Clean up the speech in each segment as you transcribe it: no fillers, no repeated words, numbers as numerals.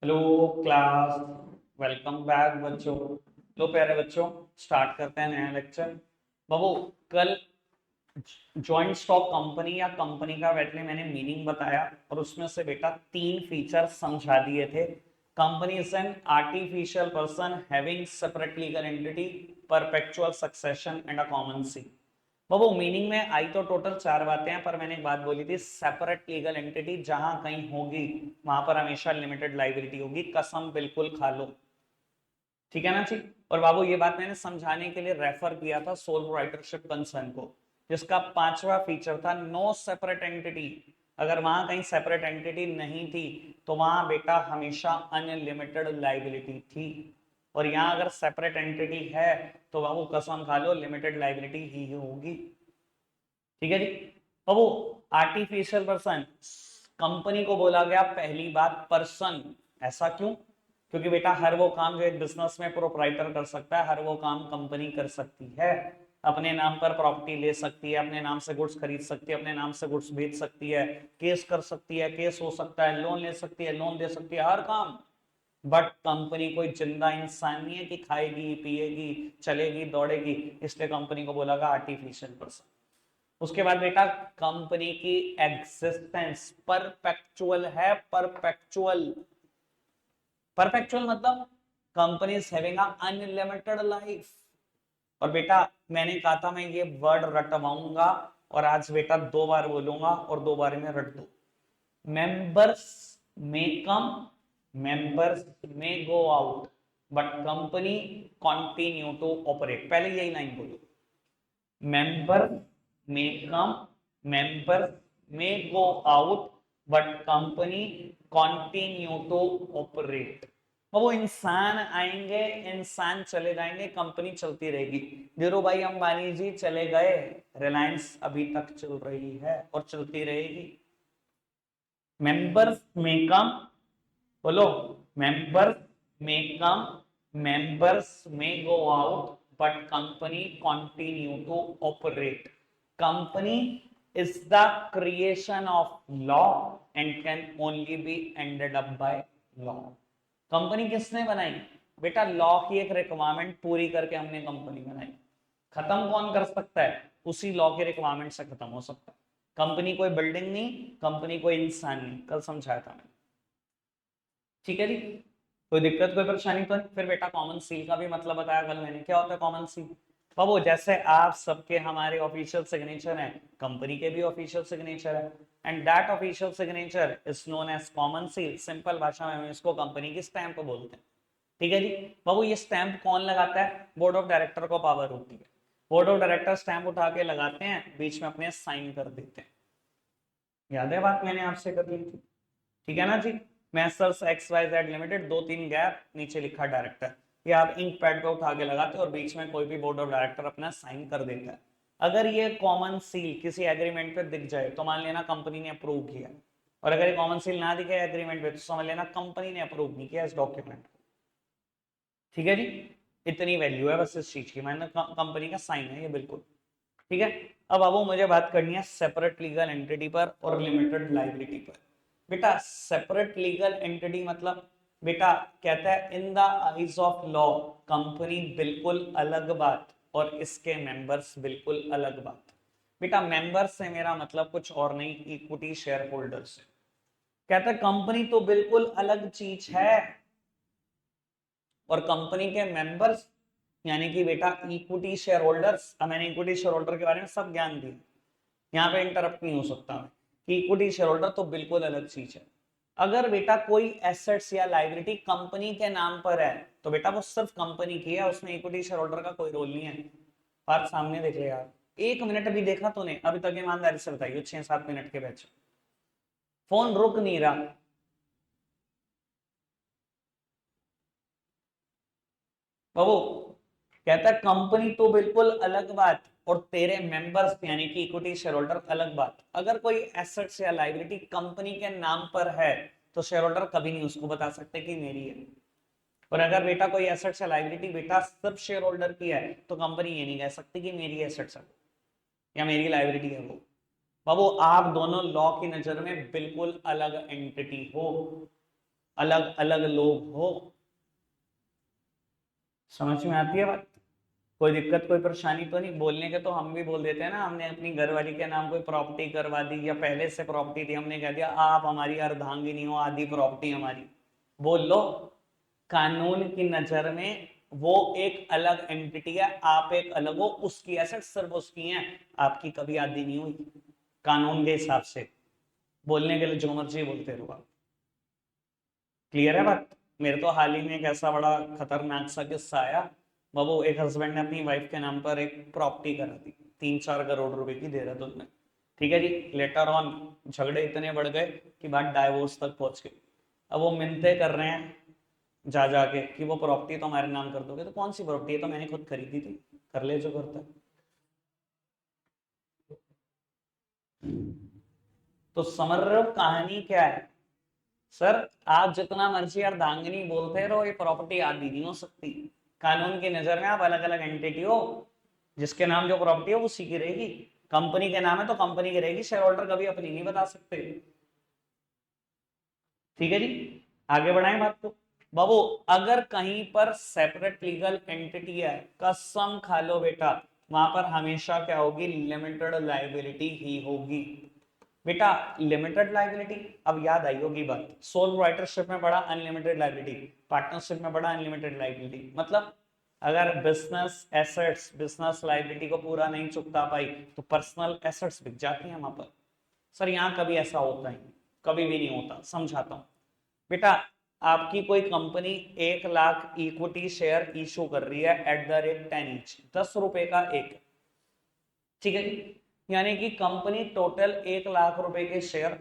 Hello class. Welcome back बच्चों। लो प्यारे बच्चों, स्टार्ट करते हैं नया लेक्चर। बाबू, कल जॉइंट स्टॉक कंपनी या कंपनी का बैठने मैंने मीनिंग बताया और उसमें से बेटा तीन फीचर समझा दिए थे। Company is an artificial person having separate legal entity, perpetual succession and a common seal. बाबू, मीनिंग में आई तो टोटल चार बातें हैं, पर मैंने एक बात बोली थी, सेपरेट लीगल एंटिटी जहां कहीं होगी वहां पर हमेशा लिमिटेड लाइबिलिटी होगी। कसम बिल्कुल खा लो, ठीक है ना जी। और बाबू, ये बात मैंने समझाने के लिए रेफर किया था सोल प्रोप्राइटरशिप कंसर्न को, जिसका पांचवा फीचर था नो सेपरेट एंटिटी। अगर वहां कहीं सेपरेट एंटिटी नहीं थी तो वहां बेटा हमेशा अनलिमिटेड लाइबिलिटी थी। और यहां अगर सेपरेट एंटिटी है तो बाबू कसम खा लो लिमिटेड लाइबिलिटी ही होगी। ठीक है जी। अब वो आर्टिफिशियल पर्सन, कंपनी को बोला गया पहली बात पर्सन। ऐसा क्यों? क्योंकि बेटा हर वो काम जो एक बिजनेस में प्रोप्राइटर कर सकता है, हर वो काम कंपनी कर सकती है। अपने नाम पर प्रॉपर्टी ले सकती है, अपने नाम से गुड्स खरीद सकती है, अपने नाम से गुड्स बेच सकती है, केस कर सकती है, केस हो सकता है, लोन ले सकती है, लोन दे सकती है, हर काम। बट कंपनी कोई जिंदा इंसान नहीं है कि खाएगी पिएगी चलेगी दौड़ेगी, इसलिए कंपनी को बोला गया आर्टिफिशियल पर्सन। उसके बाद बेटा कंपनी की एग्जिस्टेंस परपेचुअल है। परपेचुअल, परपेचुअल मतलब company is having unlimited life. और बेटा मैंने कहा था मैं ये वर्ड रटवाऊंगा, और आज बेटा दो बार बोलूंगा और दो बार में रट दो। मेंबर्स में come, members may go out, but company continue to operate. पहले यही लाइन बोलो, member may come, member may go out, but company continue to operate. वो इंसान आएंगे, इंसान चले जाएंगे, कंपनी चलती रहेगी। धीरू भाई अंबानी जी चले गए, रिलायंस अभी तक चल रही है और चलती रहेगी। मेंबर्स में कम, बोलो, मेंबर्स में come, members may go out, but company continue to operate. Company is the creation of law and can only be ended up by law. कंपनी किसने बनाई? बेटा लॉ की एक रिक्वायरमेंट पूरी करके हमने कंपनी बनाई। खत्म कौन कर सकता है? उसी लॉ के रिक्वायरमेंट से खत्म हो सकता है। कंपनी कोई बिल्डिंग नहीं, कंपनी कोई इंसान नहीं, कल समझाया था मैंने। ठीक है जी। कोई दिक्कत कोई परेशानी तो नहीं? फिर बेटा कॉमन सील का भी मतलब बताया कल मैंने, क्या होता है कॉमन सील। बाबू जैसे आप सबके हमारे ऑफिशियल सिग्नेचर हैं, कंपनी के भी ऑफिशियल सिग्नेचर है, and that official signature is known as common seal. Simple भाषा में हम इसको कंपनी की स्टैंप बोलते हैं। ठीक है जी। बाबू ये स्टैंप कौन लगाता है? बोर्ड ऑफ डायरेक्टर को पावर होती है। बोर्ड ऑफ डायरेक्टर स्टैंप उठा के लगाते हैं, बीच में अपने साइन कर देते हैं। याद है बात मैंने आपसे कर ली थी? ठीक है ना जी। Messrs X Y Z limited, दो तीन गैप, नीचे लिखा डायरेक्टर। ये आप इंक पैड पे उठा के लगाते और बीच में कोई भी बोर्ड ऑफ डायरेक्टर अपना साइन कर देता है। अगर ये कॉमन सील किसी एग्रीमेंट पे दिख जाए तो मान लेना कंपनी ने अप्रूव किया, और अगर ये कॉमन सील ना दिखे एग्रीमेंट पे तो समझ लेना कंपनी ने अप्रूव नहीं किया इस डॉक्यूमेंट को। ठीक है जी। इतनी वैल्यू है बस इस चीज की, मैंने कंपनी का साइन है ये बिल्कुल। ठीक है। अब मुझे बात करनी है सेपरेट लीगल एंटिटी पर और लिमिटेड लाइबिलिटी पर। बेटा सेपरेट लीगल एंटिटी मतलब बेटा कहता है in the eyes of law company बिल्कुल अलग बात और इसके मेंबर्स बिल्कुल अलग बात। बेटा मेंबर्स से मेरा मतलब कुछ और नहीं, इक्विटी शेयर होल्डर से। कहता है कंपनी तो बिल्कुल अलग चीज है, और कंपनी के मेंबर्स यानी कि बेटा इक्विटी शेयर होल्डर्स। अब मैंने इक्विटी शेयर होल्डर के बारे में सब ज्ञान दिया, यहाँ पे इंटरप्ट नहीं हो सकता मैं, कि इक्विटी शेयर होल्डर तो बिल्कुल अलग चीज है। अगर बेटा कोई एसेट्स या लाइबिलिटी कंपनी के नाम पर है तो बेटा वो सिर्फ कंपनी की है, उसमें इक्विटी शेयर होल्डर का कोई रोल नहीं है। बात सामने देख ले यार, एक मिनट भी देखा तूने अभी तक? ईमानदारी से बताइए, 6-7 मिनट के बैच फोन रुक नहीं रहा। बाबू कहता है कंपनी तो बिल्कुल अलग बात और तेरे मेंबर्स यानी कि इक्विटी शेयर होल्डर अलग बात। अगर कोई एसेट्स या लाइबिलिटी कंपनी के नाम पर है तो शेयर होल्डर कभी नहीं उसको बता सकते कि मेरी है। और अगर बेटा कोई एसेट्स या लाइबिलिटी बेटा सब शेयर होल्डर की है तो कंपनी ये नहीं कह सकती कि मेरी एसेट्स है या मेरी लाइबिलिटी है वो। बाबू आप दोनों लॉ की नजर में बिल्कुल अलग एंटिटी हो। अलग अलग लोग हो। समझ में आती है बात? कोई दिक्कत कोई परेशानी तो नहीं? बोलने के तो हम भी बोल देते हैं ना, हमने अपनी घरवाली के नाम कोई प्रॉपर्टी करवा दी या पहले से प्रॉपर्टी थी, हमने कह दिया आप हमारी अर्धांगिनी हो, आधी प्रॉपर्टी हमारी। बोल लो, कानून की नजर में वो एक अलग एंटिटी है, आप एक अलग हो, उसकी एसेट सिर्फ उसकी हैं, आपकी कभी आधी नहीं हुई कानून के हिसाब से। बोलने के लिए जो मर्जी बोलते रहो आप। क्लियर है बात? मेरे तो हाल ही में एक ऐसा बड़ा खतरनाक सा किस्सा आया बाबू। एक हस्बैंड ने अपनी वाइफ के नाम पर एक प्रॉपर्टी करा दी 3-4 करोड़ रुपए की देहरादून में। ठीक है जी। लेटर ऑन झगड़े इतने बढ़ गए कि बात डाइवोर्स तक पहुंच गई। अब वो मिन्नतें कर रहे हैं जा जाके कि वो प्रॉपर्टी तो हमारे नाम कर दोगे। तो कौन सी प्रॉपर्टी है? तो मैंने खुद खरीदी थी। कर ले जो करता है। तो समझ रहे हो कहानी क्या है? सर आप जितना मर्जी अर्धांगिनी बोलते रहो, ये प्रॉपर्टी आधी नहीं हो सकती। कानून की नजर में आप अलग अलग एंटिटी हो, जिसके नाम जो प्रॉपर्टी हो वो उसी की रहेगी। कंपनी के नाम है तो कंपनी की रहेगी, शेयर होल्डर कभी अपनी नहीं बता सकते। ठीक है जी। आगे बढ़ाएं बात को। बाबू अगर कहीं पर सेपरेट लीगल एंटिटी है, कसम खा लो बेटा, वहां पर हमेशा क्या होगी? लिमिटेड लाइबिलिटी ही होगी बेटा। लिमिटेड लाइबिलिटी, अब याद आई होगी बात, सोल प्रोप्राइटरशिप में बड़ा अनलिमिटेड लाइबिलिटी, पार्टनरशिप में बड़ा अनलिमिटेड लाइबिलिटी। मतलब अगर बिजनेस एसेट्स बिजनेस लाइबिलिटी को पूरा नहीं चुकता पाई तो पर्सनल एसेट्स बिक जाती हैं वहां पर। सर यहाँ कभी ऐसा होता ही कभी भी नहीं होता। समझाता हूँ बेटा। आपकी कोई company 1 lakh equity share issue कर रही है एट द रेट 10 ईच, 10 रुपए का एक। ठीक है। यानी कि कंपनी टोटल 1 लाख रुपए के शेयर,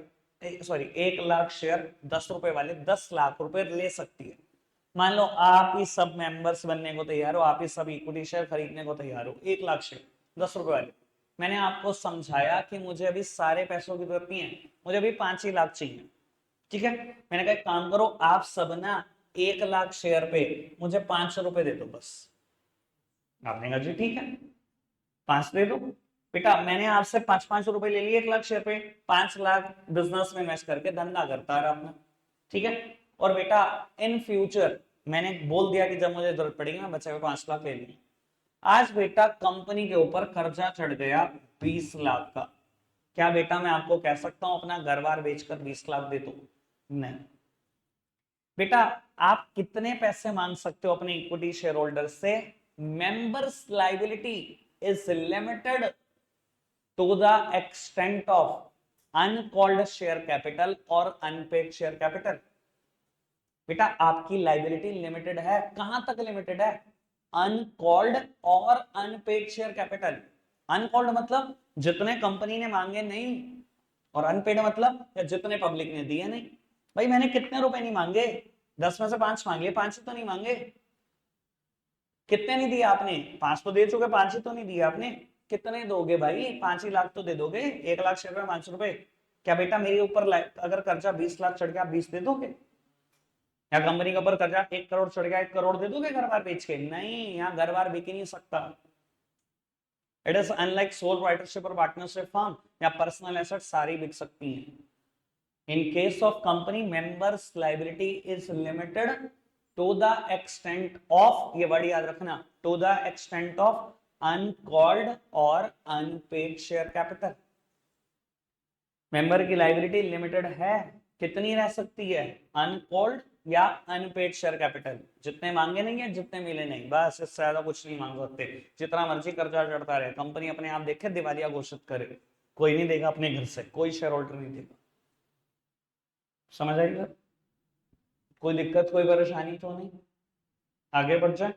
सॉरी 1 लाख शेयर 10 रुपए वाले 10 लाख रुपए ले सकती है। मान लो आप ही सब मेंबर्स बनने को तैयार हो, आप ही सब इक्विटी शेयर खरीदने को तैयार हो, 1 लाख शेयर 10 रुपए वाले। मैंने आपको समझाया कि मुझे अभी सारे पैसों की जरूरत नहीं है, मुझे अभी 5 ही लाख चाहिए। ठीक है। मैंने कहा एक काम करो, आप सब ना 1 लाख शेयर पे मुझे 500 रुपए दे दो बस। आपने कहा जी ठीक है, 5 दे दो। बेटा मैंने आपसे 5-5 रुपए ले लिए 1 लाख शेयर पे, 5 लाख बिजनेस में इन्वेस्ट करके धंधा करता रहा अपना। ठीक है। और बेटा इन फ्यूचर मैंने बोल दिया कि जब मुझे जरूरत पड़ेगी मैं बचे हुए 5 लाख ले लूंगा। आज बेटा कंपनी के ऊपर कर्जा चढ़ गया 20 लाख का। क्या बेटा मैं आपको कह सकता हूं अपना घर बार बेचकर 20 लाख दे दो? नहीं बेटा। आप कितने पैसे मांग सकते हो अपने इक्विटी शेयर होल्डर से? Members liability is limited to the extent of uncalled share capital और अनपेड शेयर कैपिटल। बेटा आपकी लाइबिलिटी लिमिटेड है, कहां तक लिमिटेड है? अनकॉल्ड और अनपेड शेयर कैपिटल। अनकॉल्ड मतलब जितने कंपनी ने मांगे नहीं, और अनपेड मतलब जितने पब्लिक ने दिए नहीं। भाई मैंने कितने रुपए नहीं मांगे, 10 में से 5 मांगे, 5 ही तो नहीं मांगे। कितने नहीं दिए आपने? 5 तो दे चुके, 5 ही तो नहीं दिए आपने। कितने दोगे भाई? 5 ही लाख तो दे दोगे। 1 लाख शेयर में 5 रुपए। क्या बेटा मेरे ऊपर अगर कर्जा 20 लाख चढ़ गया 20 दे दोगे? या कंपनी के ऊपर कर्जा 1 करोड़ चढ़ गया 1 करोड़ दे दोगे घर बार बेच के? नहीं, यहाँ घर बार बिक ही नहीं सकता। इट इज अनलाइक सोल राइटरशिप और पार्टनरशिप फर्म, या पर्सनल एसेट सारी बिक सकती हैं। In case of company, members liability is limited to the extent of, ये वर्ड याद रखना, to the extent of uncalled और unpaid share capital। मेंबर की लाइबिलिटी लिमिटेड है, कितनी रह सकती है? अनकॉल्ड या अनपेड शेयर कैपिटल। जितने मांगे नहीं है, जितने मिले नहीं, बस इससे ज्यादा कुछ नहीं मांग सकते। जितना मर्जी कर्जा चढ़ता रहे, कंपनी अपने आप देखे दिवालिया घोषित करे, कोई नहीं देगा अपने घर से, कोई शेयर होल्डर नहीं देगा। समझ आएगा? कोई दिक्कत कोई परेशानी तो नहीं? आगे बढ़ जाए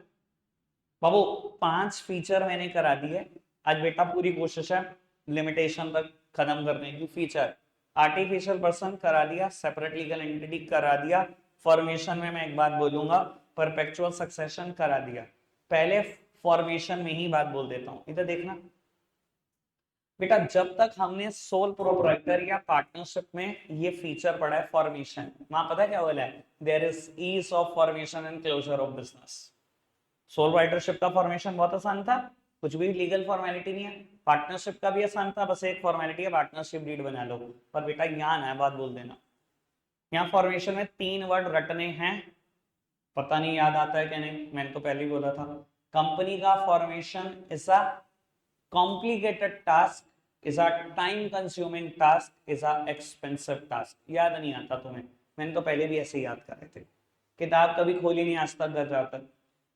बाबू। 5 फीचर मैंने करा दिए आज बेटा, पूरी कोशिश है लिमिटेशन तक खत्म करने की। फीचर आर्टिफिशियल पर्सन करा दिया, सेपरेट लीगल एंटिटी करा दिया, फॉर्मेशन में मैं एक बात बोलूंगा, परपेचुअल सक्सेशन करा दिया। पहले फॉर्मेशन में ही बात बोल देता हूं, इधर देखना बेटा। जब तक हमने सोल प्रोप्राइटर या पार्टनरशिप में ये फीचर पढ़ा है फॉर्मेशन, वहां पता क्या बोला है? There is ease of formation and closure of business. Sole proprietorship का फॉर्मेशन बहुत आसान था, कुछ भी लीगल फॉर्मेलिटी नहीं है। पार्टनरशिप का भी आसान था, बस एक फॉर्मेलिटी है, पार्टनरशिप डीड बना लो। पर बेटा यहाँ ना बात बोल देना, यहाँ फॉर्मेशन में 3 वर्ड रटने हैं, पता नहीं याद आता है कि नहीं, मैंने तो पहले ही बोला था। कंपनी का formation is a complicated task, is a time consuming task, is a expensive task. याद नहीं आता तुम्हें, मैंने तो पहले भी ऐसे ही याद करे थे, किताब कभी खोली नहीं आज तक घर जाकर।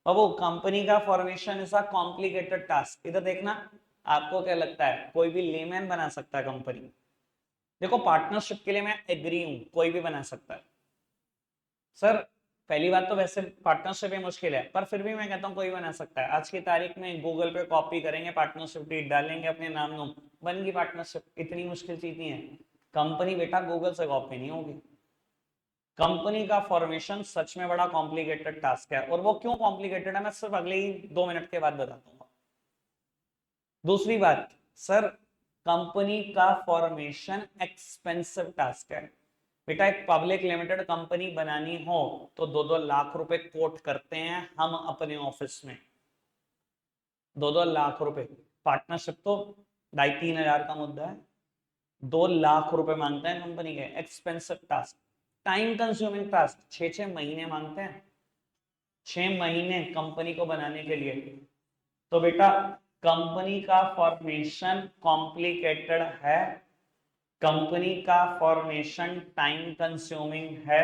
और वो कंपनी का formation is a complicated task, इधर देखना। आपको क्या लगता है कोई भी लेमैन बना सकता है कंपनी? देखो पार्टनरशिप के लिए मैं एग्री हूं, कोई भी बना सकता है सर। पहली बात तो वैसे पार्टनरशिप ही मुश्किल है, पर फिर भी मैं कहता हूँ कोई बना सकता है। आज की तारीख में गूगल पे कॉपी करेंगे पार्टनरशिप डीड डालेंगे अपने नाम नो, बन गई पार्टनरशिप। इतनी मुश्किल चीज नहीं है। कंपनी बेटा गूगल से कॉपी नहीं होगी। कंपनी का फॉर्मेशन सच में बड़ा कॉम्प्लिकेटेड टास्क है, और वो क्यों कॉम्प्लिकेटेड है मैं सिर्फ अगले ही 2 मिनट के बाद बता दूंगा। दूसरी बात सर, कंपनी का फॉर्मेशन एक्सपेंसिव टास्क है। बेटा एक पब्लिक लिमिटेड कंपनी बनानी हो तो 2-2 लाख रुपए कोट करते हैं हम अपने ऑफिस में, 2-2 लाख रुपए। पार्टनरशिप तो 2,500-3,000 का मुद्दा है, 2 लाख रुपए मांगते हैं कंपनी के। Expensive task, time consuming task, 6-6 महीने मांगते हैं, 6 महीने कंपनी को बनाने के लिए। तो बेटा कंपनी का फॉर्मेशन कॉम्प्लिकेटेड है, कंपनी का फॉर्मेशन टाइम कंज्यूमिंग है,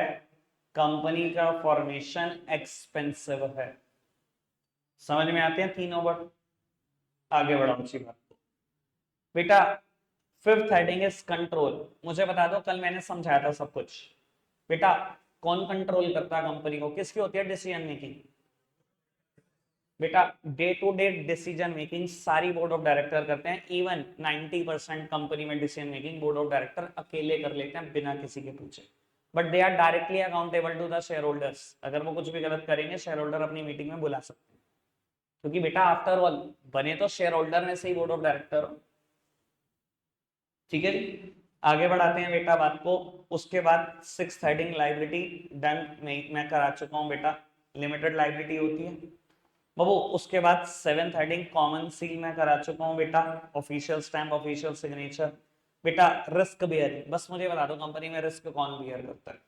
कंपनी का फॉर्मेशन एक्सपेंसिव है। समझ में आते हैं तीनों वर्ड? आगे बढ़ाओ उसी बात को। बेटा फिफ्थ हेडिंग इज कंट्रोल। मुझे बता दो, कल मैंने समझाया था सब कुछ। बेटा कौन कंट्रोल करता है कंपनी को, किसकी होती है डिसीजन मेकिंग? बेटा day to day decision making सारी बोर्ड ऑफ डायरेक्टर करते हैं। इवन 90% कंपनी में decision making board of director अकेले कर लेते हैं बिना किसी के पूछे। But they are directly accountable to the share holders. अगर वो कुछ भी गलत करेंगे शेयर होल्डर अपनी मीटिंग में बुला सकते हैं, क्योंकि बेटा आफ्टर ऑल बने तो शेयर होल्डर में से ही बोर्ड ऑफ डायरेक्टर हो। ठीक है जी, आगे बढ़ाते हैं बेटा बात को। उसके बाद सिक्स हेडिंग लाइबिलिटी डन, मैं करा चुका हूं बेटा, लिमिटेड लाइबिलिटी होती है बाबू। उसके बाद सेवेंथ हेडिंग कॉमन सील मैं करा चुका हूं बेटा, ऑफिशियल स्टैम्प, ऑफिशियल सिग्नेचर। बेटा रिस्क बियरिंग, बस मुझे बता दो कंपनी में रिस्क कौन बियर करता है?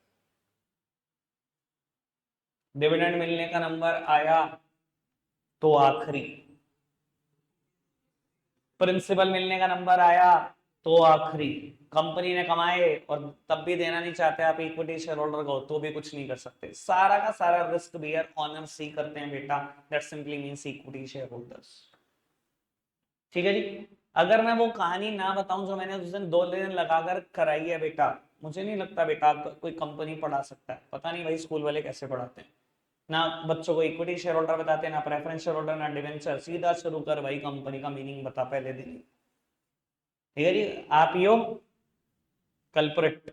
डिविडेंड मिलने का नंबर आया तो आखिरी, प्रिंसिपल मिलने का नंबर आया तो आखिरी, कंपनी ने कमाए और तब भी देना नहीं चाहते आप इक्विटी शेयर होल्डर को, तो भी कुछ नहीं कर सकते। सारा का सारा रिस्क बियर ऑनर सी करते हैं बेटा, that simply means equity share holders. ठीक है जी। अगर मैं वो कहानी ना बताऊं जो मैंने उस दिन 2 दिन लगाकर कराई है बेटा, मुझे नहीं लगता बेटा कोई कंपनी पढ़ा सकता है। पता नहीं भाई स्कूल वाले कैसे पढ़ाते हैं। ना बच्चों को इक्विटी शेयर होल्डर बताते हैं, ना प्रेफरेंस शेयर होल्डर, ना डिवेंचर, सीधा शुरू कर भाई कंपनी का मीनिंग बता पहले दिन। ठीक है जी। आप ही हो कल्प्रिट,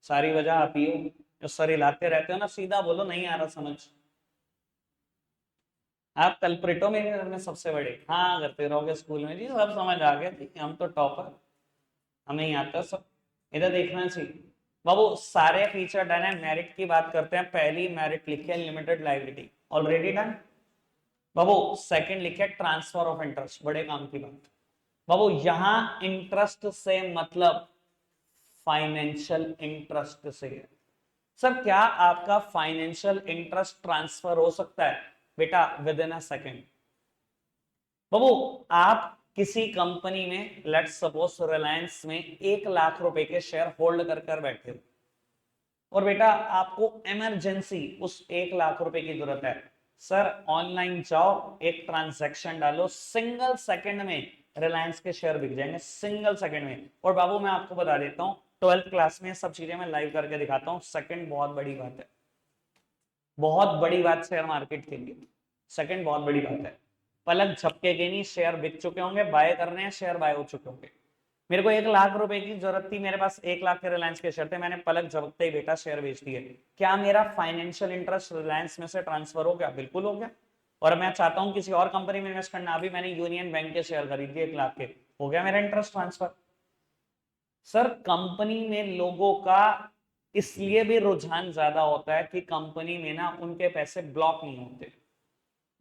सारी वजह आप ही हो, जो सर हिलाते रहते हो ना, सीधा बोलो नहीं आ रहा समझ। आप कल्प्रिट हो मेरे घर में सबसे बड़े। हाँ करते रहोगे स्कूल में जी, सब समझ आ गया जी, हम तो टॉपर, हमें ही आता सब। इधर देखना चाहिए बाबू, सारे फीचर डन है। मेरिट की बात करते हैं, पहली मेरिट लिखी है लिमिटेड लाइबिलिटी, ऑलरेडी डन बाबू। सेकंड लिखे है ट्रांसफर ऑफ इंटरेस्ट, बड़े काम की बात बाबू। यहां इंटरेस्ट से मतलब फाइनेंशियल इंटरेस्ट से है। सर क्या आपका फाइनेंशियल इंटरेस्ट ट्रांसफर हो सकता है? बेटा विद इन अ सेकेंड बाबू। आप किसी कंपनी में लेट्स सपोज रिलायंस में 1 लाख रुपए के शेयर होल्ड कर बैठे हो, और बेटा आपको इमरजेंसी उस 1 लाख रुपए की जरूरत है। सर ऑनलाइन जाओ, एक ट्रांजैक्शन डालो, सिंगल सेकंड में रिलायंस के शेयर बिक जाएंगे, सिंगल सेकंड में। और बाबू मैं आपको बता देता हूं, 12th क्लास में सब चीजें मैं लाइव करके दिखाता हूं। सेकंड बहुत बड़ी बात है, बहुत बड़ी बात शेयर मार्केट के लिए। सेकंड बहुत बड़ी बात है। पलक झपकेगी नहीं, शेयर बिक चुके होंगे, बाय करने हैं शेयर, बाय हो चुके होंगे। मेरे को 1 लाख रुपए की जरूरत थी, मेरे पास 1 लाख के रिलायंस के शेयर थे, मैंने पलक झपकते ही बेटा शेयर बेच दिए। क्या मेरा फाइनेंशियल इंटरेस्ट रिलायंस में से ट्रांसफर हो गया? बिल्कुल हो गया। और मैं चाहता हूं किसी और कंपनी में इन्वेस्ट करना, अभी मैंने यूनियन बैंक के शेयर खरीद दिए 1 लाख के, हो गया मेरा इंटरेस्ट ट्रांसफर। सर कंपनी में लोगों का इसलिए भी रुझान ज्यादा होता है कि कंपनी में ना उनके पैसे ब्लॉक नहीं होते।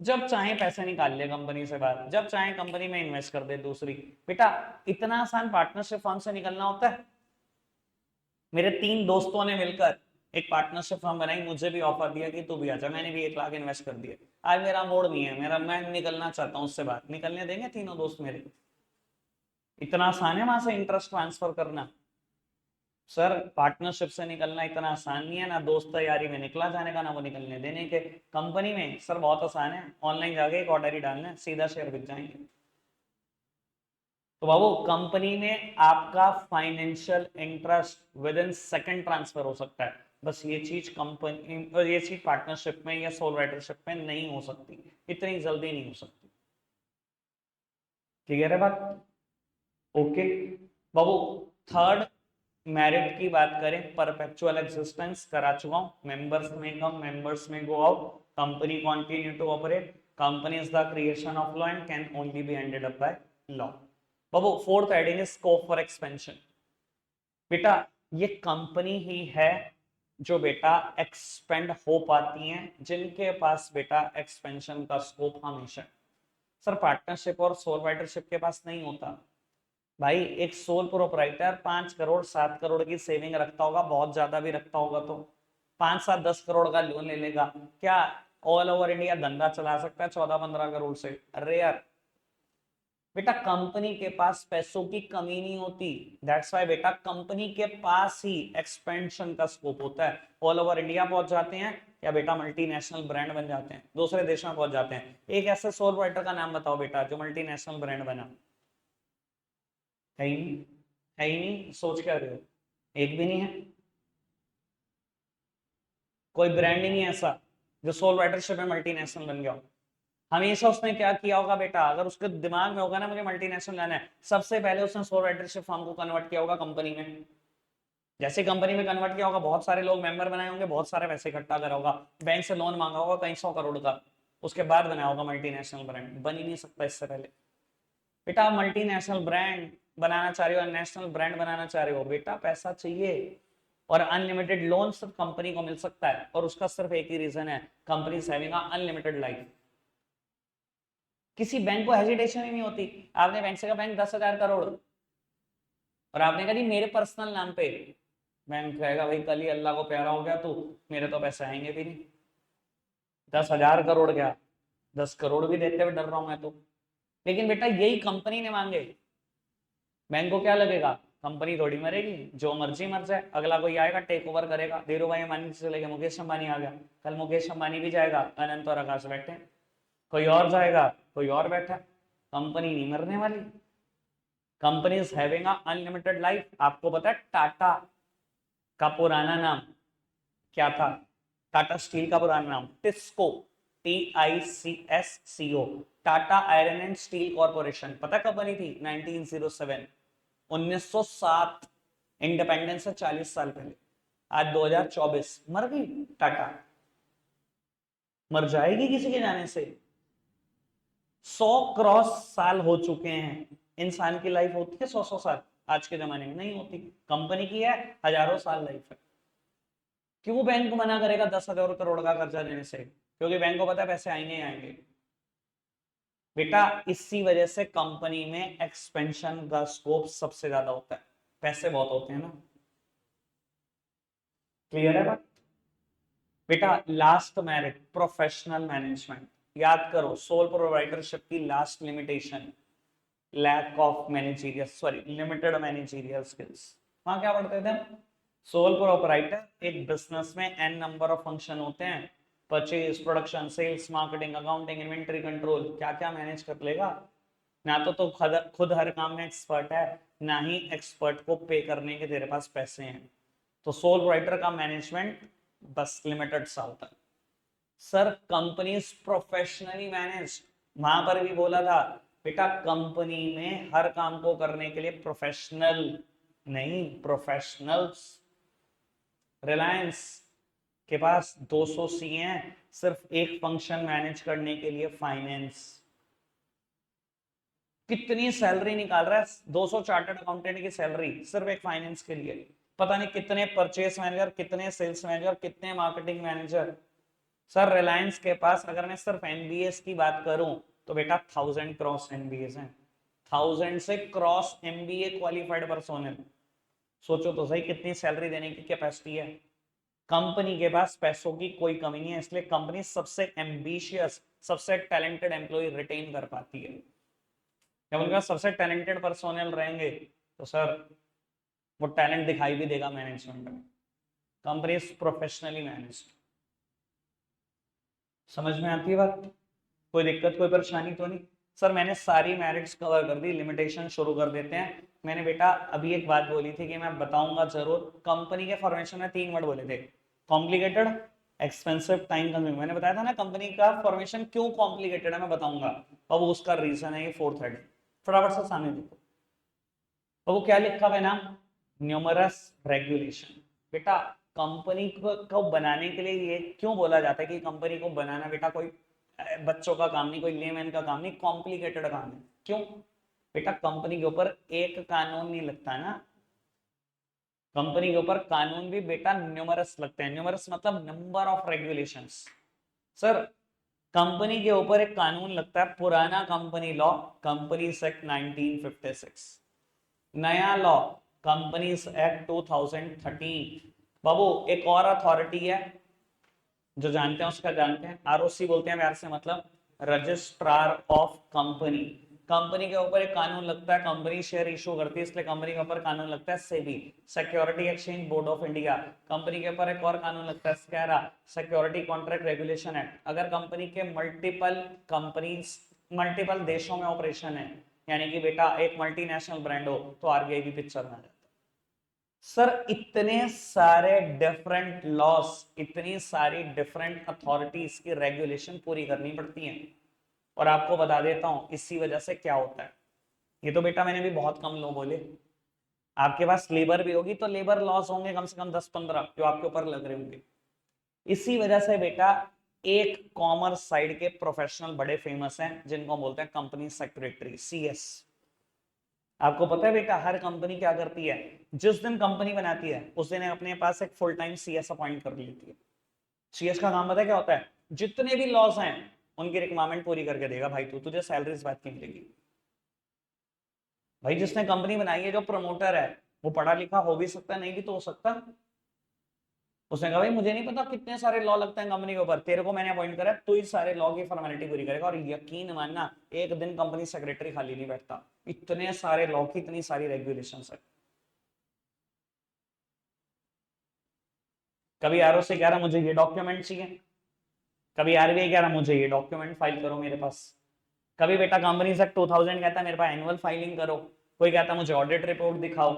जब चाहे पैसे निकाल ले कंपनी से बाहर, जब चाहे कंपनी में इन्वेस्ट कर दे दूसरी। बेटा इतना आसान पार्टनरशिप फर्म से निकलना होता है? मेरे 3 दोस्तों ने मिलकर एक पार्टनरशिप फर्म बनाई, मुझे भी ऑफर दिया कि तू भी आ जा, मैंने भी 1 लाख इन्वेस्ट कर दिया। आज मेरा मूड नहीं है, मेरा मैं निकलना चाहता हूँ उससे बाहर, निकलने देंगे तीनों दोस्त मेरे? इतना आसान है वहां से इंटरेस्ट ट्रांसफर करना? सर पार्टनरशिप से निकलना इतना आसान नहीं है, ना दोस्त यारी में निकला जाने का, ना वो निकलने देने के। कंपनी में सर बहुत आसान है, ऑनलाइन जाके एक ऑर्डर ही डालना है, सीधा शेयर बिक जाएंगे। तो बाबू कंपनी में आपका financial interest with in second transfer हो सकता है, बस ये चीज कंपनी और ये चीज पार्टनरशिप में या सोल राइटरशिप में नहीं हो सकती, इतनी जल्दी नहीं हो सकती। क्लियर है बात? ओके बाबू। थर्ड, मेरिट की बात करें, परपेचुअल एग्जिस्टेंस करा चुका हूं, मेंबर्स में come, members may go out, company continue to operate, company is the creation of law and can only be ended up by law. बाबू fourth heading is scope for expansion. बेटा ये company ही है जो बेटा expand हो पाती हैं, जिनके पास बेटा एक्सपेंशन का स्कोप हमेशा। सर पार्टनरशिप और सोल राइटरशिप के पास नहीं होता भाई। एक सोल प्रोपराइटर 5 करोड़ 7 करोड़ की सेविंग रखता होगा, बहुत ज्यादा भी रखता होगा तो 5 7 10 करोड़ का लोन ले लेगा, क्या ऑल ओवर इंडिया धंधा चला सकता है 14 15 करोड़ से? अरे यार बेटा कंपनी के पास पैसों की कमी नहीं होती, दैट्स वाई बेटा कंपनी के पास ही एक्सपेंशन का स्कोप होता है। ऑल ओवर इंडिया पहुंच जाते हैं या बेटा मल्टीनेशनल ब्रांड बन जाते हैं, दूसरे देशों में पहुंच जाते हैं। एक ऐसे सोल राइटर का नाम बताओ बेटा जो मल्टीनेशनल ब्रांड बना। है ही नहीं, है ही नहीं, सोच क्या रहे हो? एक भी नहीं है, कोई ब्रांड ही नहीं है ऐसा जो सोल राइटरशिप में मल्टीनेशनल बन गया हो। हमेशा उसने क्या किया होगा बेटा, अगर उसके दिमाग में होगा ना मुझे मल्टीनेशनल लाना है, सबसे पहले उसने सोल राइटरशिप फर्म को कन्वर्ट किया होगा कंपनी में। जैसे कंपनी में कन्वर्ट किया होगा, बहुत सारे लोग मेंबर बनाए होंगे, बहुत सारे पैसे इकट्ठा करा होगा, बैंक से लोन मांगा होगा कई 100 करोड़ का, उसके बाद बनाया होगा मल्टीनेशनल ब्रांड। बन ही नहीं सकता इससे पहले। बेटा मल्टीनेशनल ब्रांड बनाना चाह रहे हो, नेशनल ब्रांड बनाना चाह रहे हो, बेटा पैसा चाहिए, और अनलिमिटेड लोन सिर्फ कंपनी को मिल सकता है, और उसका सिर्फ एक ही रीजन है, कंपनी हैविंग अनलिमिटेड लाइफ। किसी बैंक को हेजिटेशन ही नहीं होती, आपने बैंक से कहा बैंक 10,000 करोड़, और आपने कहा जी मेरे पर्सनल नाम पे, बैंक कहेगा भाई कल ही अल्लाह को प्यारा हो गया तो मेरे तो पैसे आएंगे भी नहीं। 10,000 करोड़ क्या, 10 करोड़ भी देते हुए डर रहा हूं मैं तो। लेकिन बेटा यही कंपनी ने मांगे, बैंक को क्या लगेगा, कंपनी थोड़ी मरेगी, जो मर्जी मर जाए, अगला कोई आएगा टेक ओवर करेगा। धीरू भाई अंबानी से लेके मुकेश अंबानी आ गया, कल मुकेश अंबानी भी जाएगा, अनंत और आकाश बैठे, कोई और जाएगा, कोई और बैठा, कंपनी नहीं मरने वाली। Company is having unlimited life. आपको पता है टाटा का पुराना नाम क्या था? टाटा स्टील का पुराना नाम TISCO, TICSCO, Tata iron and steel corporation. पता कब बनी थी? 1907, 1907। इंडिपेंडेंस से 40 साल पहले। आज 2024, मर गई टाटा? मर जाएगी किसी के जाने से? 100 क्रॉस साल हो चुके हैं। इंसान की लाइफ होती है 100 100 साल? आज के जमाने में नहीं होती। कंपनी की है हजारों साल लाइफ है। क्यों बैंक मना करेगा 10,000 करोड़ का कर्जा लेने से? क्योंकि बैंक को पता है पैसे आएंगे ही आएंगे। बेटा इसी वजह से कंपनी में एक्सपेंशन का स्कोप सबसे ज्यादा होता है, पैसे बहुत होते हैं ना। क्लियर है बात? बेटा लास्ट मेरिट प्रोफेशनल मैनेजमेंट। याद करो सोल प्रोवाइडरशिप की last limitation, lack of managerial, sorry limited managerial skills. वहां क्या पढ़ते थे हम? सोल प्रोपराइटर एक बिजनेस में एन नंबर ऑफ फंक्शन होते हैं, purchase, production, sales, marketing, accounting, inventory control, क्या क्या मैनेज कर लेगा? ना तो खुद हर काम में एक्सपर्ट है, ना ही एक्सपर्ट को पे करने के तेरे पास पैसे हैं। तो सोल राइटर का मैनेजमेंट बस लिमिटेड सा होता है। सर कंपनी प्रोफेशनली मैनेज, वहां पर भी बोला था बेटा कंपनी में हर काम को करने के लिए प्रोफेशनल नहीं, प्रोफेशनल्स। रिलायंस के पास 200 सी हैं सिर्फ एक फंक्शन मैनेज करने के लिए, फाइनेंस। कितनी सैलरी निकाल रहा है? 200 चार्टर्ड अकाउंटेंट की सैलरी सिर्फ एक फाइनेंस के लिए। पता नहीं कितने परचेस मैनेजर, कितने सेल्स मैनेजर, कितने मार्केटिंग मैनेजर। सर रिलायंस के पास अगर मैं सिर्फ एमबीएस की बात करूं तो बेटा 1000 क्रॉस एमबीएस हैं, 1000 से क्रॉस एमबीए क्वालिफाइड पर्सोनल। सोचो तो सही कितनी सैलरी देने की कैपेसिटी है। कंपनी के पास पैसों की कोई कमी नहीं है, इसलिए कंपनी सबसे एम्बिशियस, सबसे टैलेंटेड एम्प्लॉय रिटेन कर पाती है। जब उनके पास सबसे टैलेंटेड पर्सोनल रहेंगे तो सर वो टैलेंट दिखाई भी देगा मैनेजमेंट में। Company is professionally managed. समझ में आती है बात? कोई दिक्कत कोई परेशानी तो नहीं? सर मैंने सारी मेरिट्स कवर कर दी, लिमिटेशन शुरू कर देते हैं। मैंने बेटा अभी एक बात बोली थी कि मैं बताऊंगा जरूर। कंपनी के फॉर्मेशन में 3 वर्ड बोले थे, कॉम्प्लिकेटेड, एक्सपेंसिव, टाइम कंज्यूमिंग। मैंने बताया था ना कंपनी का फॉर्मेशन क्यों कॉम्प्लिकेटेड है, मैं बताऊंगा। अब उसका रीजन है ये 4th हेड। फटाफट से सामने देखो, तो वो क्या लिखा हुआ है ना, न्यूमरस रेगुलेशन। बेटा कंपनी को बनाने के लिए ये क्यों बोला जाता है कि कंपनी को बनाना बेटा कोई बच्चों का काम नहीं, कोई लेमैन का काम नहीं, कॉम्प्लिकेटेड काम है। क्यों? बेटा कंपनी के ऊपर एक कानून नहीं लगता ना, कंपनी के ऊपर कानून भी बेटा न्यूमरस लगते हैं। न्यूमरस मतलब number of regulations. Sir company के ऊपर एक कानून लगता है, पुराना कंपनी लॉ, कंपनीज एक्ट 1956। नया लॉ, कंपनीज एक्ट 2013। बाबू एक और अथॉरिटी है, जो जानते हैं उसका जानते हैं, आरओसी बोलते हैं प्यार से, मतलब रजिस्ट्रार ऑफ कंपनी। कंपनी के ऊपर एक कानून लगता है, कंपनी शेयर इशू करती है इसलिए कंपनी के ऊपर कानून लगता है SEBI, security exchange board of India. Company के ऊपर एक और कानून लगता है स्कैरा, सिक्योरिटी कॉन्ट्रैक्ट रेगुलेशन एक्ट। अगर कंपनी के कंपनीज मल्टीपल देशों में ऑपरेशन है, यानी कि बेटा एक मल्टीनेशनल ब्रांड हो, तो आरबीआई भी पिक्चर में आ जाता है। सर इतने सारे डिफरेंट लॉस, इतनी सारी डिफरेंट अथॉरिटीज की रेगुलेशन पूरी करनी पड़ती है। और आपको बता देता हूं इसी वजह से क्या होता है। ये तो बेटा मैंने भी बहुत कम लोग बोले, आपके पास लेबर भी होगी तो लेबर लॉस होंगे कम से कम 10-15 जो आपके ऊपर लग रहे होंगे। इसी वजह से बेटा एक कॉमर्स साइड के प्रोफेशनल बड़े फेमस हैं जिनको बोलते हैं कंपनी सेक्रेटरी, सीएस। आपको पता है बेटा हर कंपनी क्या करती है, जिस दिन कंपनी बनाती है उस दिन अपने पास एक फुल टाइम सीएस अपॉइंट कर लेती है। सीएस का काम पता है क्या होता है? जितने भी लॉस हैं उनकी रिक्वायरमेंट पूरी करके देगा। भाई तू तुझे सैलरी इस बात की मिलेगी। भाई जिसने कंपनी बनाई है, जो प्रमोटर है, वो पढ़ा लिखा हो भी सकता है, नहीं भी तो हो सकता। उसने कहा भाई मुझे नहीं पता कितने सारे लॉ लगते हैं कंपनी के ऊपर, तेरे को मैंने अपॉइंट करा, तू ही सारे लॉ की फॉर्मेलिटी पूरी करेगा। और यकीन मानना एक दिन कंपनी सेक्रेटरी खाली नहीं बैठता, इतने सारे लॉ की इतनी सारी रेगुलेशन है। कभी आरओ से कह रहा मुझे ये डॉक्यूमेंट चाहिए, कभी आरबीआई कह रहा मुझे ये डॉक्यूमेंट फाइल करो मेरे पास, कभी बेटा कंपनी से 2000 कहता है मेरे पास एनुअल फाइलिंग करो, कोई कहता है मुझे ऑडिट रिपोर्ट दिखाओ।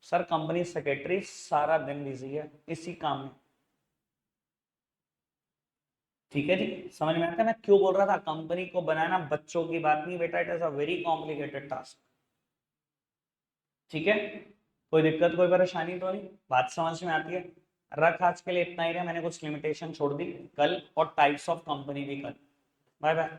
सर कंपनी सेक्रेटरी सारा दिन बिजी है इसी काम में। ठीक है जी, समझ में आता है मैं क्यों बोल रहा था कंपनी को बनाना बच्चों की बात नहीं बेटा, it is a very complicated task. ठीक है, कोई दिक्कत कोई परेशानी तो नहीं, बात समझ में आती है? रख आज के लिए इतना ही रहा, मैंने कुछ लिमिटेशन छोड़ दी, कल और टाइप्स ऑफ कंपनी भी कल। Bye bye.